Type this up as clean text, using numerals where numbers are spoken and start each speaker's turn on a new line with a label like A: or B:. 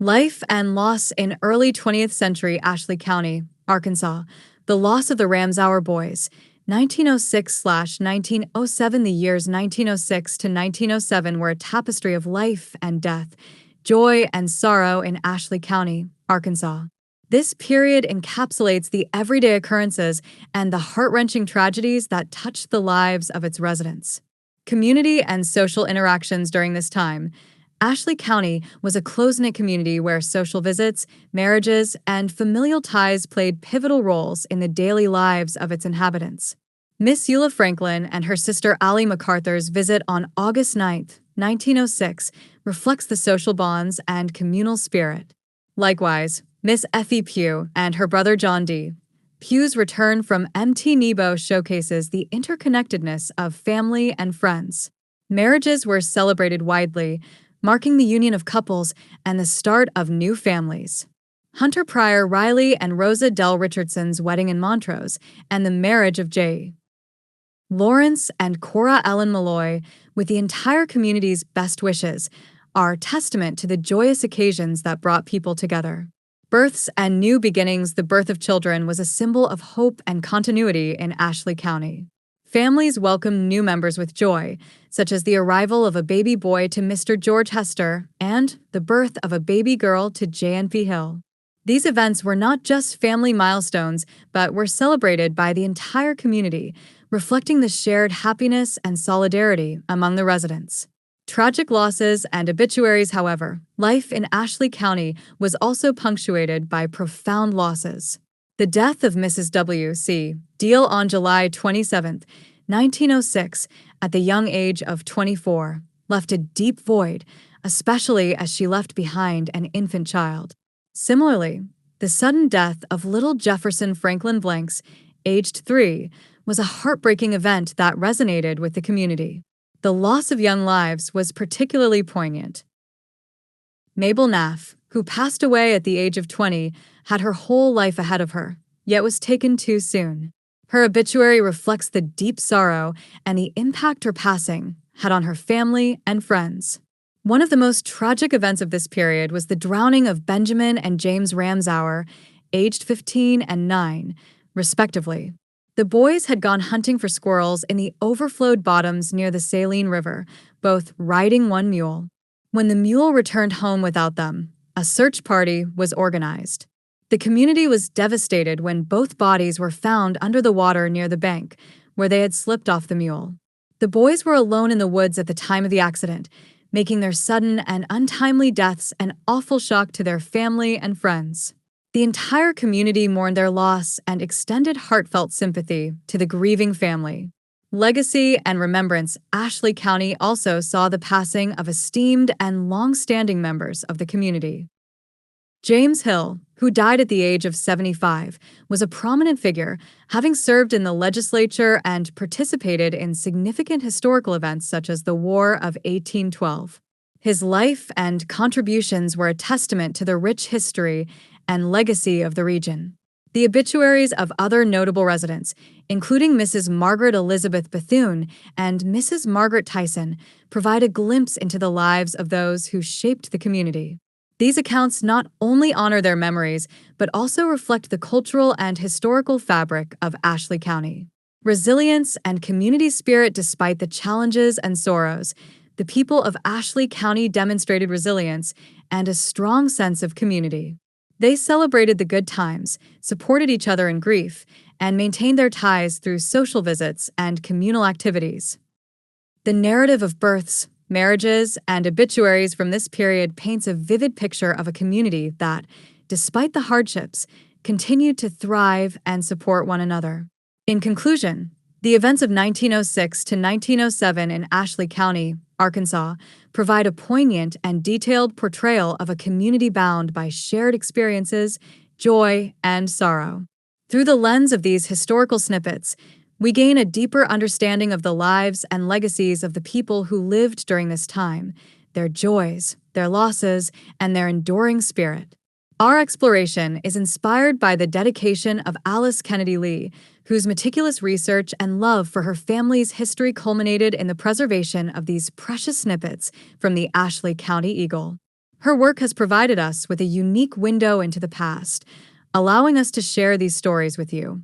A: Life and loss in early 20th century Ashley County, Arkansas. The loss of the Ramsauer boys. 1906/1907. The years 1906 to 1907 were a tapestry of life and death, joy and sorrow in Ashley County, Arkansas. This period encapsulates the everyday occurrences and the heart-wrenching tragedies that touched the lives of its residents. Community and social interactions during this time. Ashley County was a close-knit community where social visits, marriages, and familial ties played pivotal roles in the daily lives of its inhabitants. Miss Eula Franklin and her sister Allie McArthur's visit on August 9, 1906, reflects the social bonds and communal spirit. Likewise, Miss Effie Pugh and her brother John D. Pugh's return from Nebo showcases the interconnectedness of family and friends. Marriages were celebrated widely, marking the union of couples and the start of new families. Hunter Pryor Riley and Rosa Dell Richardson's wedding in Montrose, and the marriage of J. Lawrence and Cora Ellen Molloy, with the entire community's best wishes, are testament to the joyous occasions that brought people together. Births and new beginnings. The birth of children was a symbol of hope and continuity in Ashley County. Families welcomed new members with joy, such as the arrival of a baby boy to Mr. George Hester and the birth of a baby girl to J.N.P. Hill. These events were not just family milestones, but were celebrated by the entire community, reflecting the shared happiness and solidarity among the residents. Tragic losses and obituaries. However, life in Ashley County was also punctuated by profound losses. The death of Mrs. W.C. Dell on July 27, 1906, at the young age of 24, left a deep void, especially as she left behind an infant child. Similarly, the sudden death of little Jefferson Franklin Blanks, aged 3, was a heartbreaking event that resonated with the community. The loss of young lives was particularly poignant. Mabel Naff, who passed away at the age of 20, had her whole life ahead of her, yet was taken too soon. Her obituary reflects the deep sorrow and the impact her passing had on her family and friends. One of the most tragic events of this period was the drowning of Benjamin and James Ramsauer, aged 15 and 9, respectively. The boys had gone hunting for squirrels in the overflowed bottoms near the Saline River, both riding one mule. When the mule returned home without them, a search party was organized. The community was devastated when both bodies were found under the water near the bank, where they had slipped off the mule. The boys were alone in the woods at the time of the accident, making their sudden and untimely deaths an awful shock to their family and friends. The entire community mourned their loss and extended heartfelt sympathy to the grieving family. Legacy and remembrance. Ashley County also saw the passing of esteemed and long-standing members of the community. James Hill, who died at the age of 75, was a prominent figure, having served in the legislature and participated in significant historical events such as the War of 1812. His life and contributions were a testament to the rich history and legacy of the region. The obituaries of other notable residents, including Mrs. Margaret Elizabeth Bethune and Mrs. Margaret Tyson, provide a glimpse into the lives of those who shaped the community. These accounts not only honor their memories, but also reflect the cultural and historical fabric of Ashley County. Resilience and community spirit. Despite the challenges and sorrows, the people of Ashley County demonstrated resilience and a strong sense of community. They celebrated the good times, supported each other in grief, and maintained their ties through social visits and communal activities. The narrative of births, marriages, and obituaries from this period paints a vivid picture of a community that, despite the hardships, continued to thrive and support one another. In conclusion, the events of 1906 to 1907 in Ashley County, Arkansas, provide a poignant and detailed portrayal of a community bound by shared experiences, joy, and sorrow. Through the lens of these historical snippets, we gain a deeper understanding of the lives and legacies of the people who lived during this time, their joys, their losses, and their enduring spirit. Our exploration is inspired by the dedication of Alice Kennedy Lee, whose meticulous research and love for her family's history culminated in the preservation of these precious snippets from the Ashley County Eagle. Her work has provided us with a unique window into the past, allowing us to share these stories with you.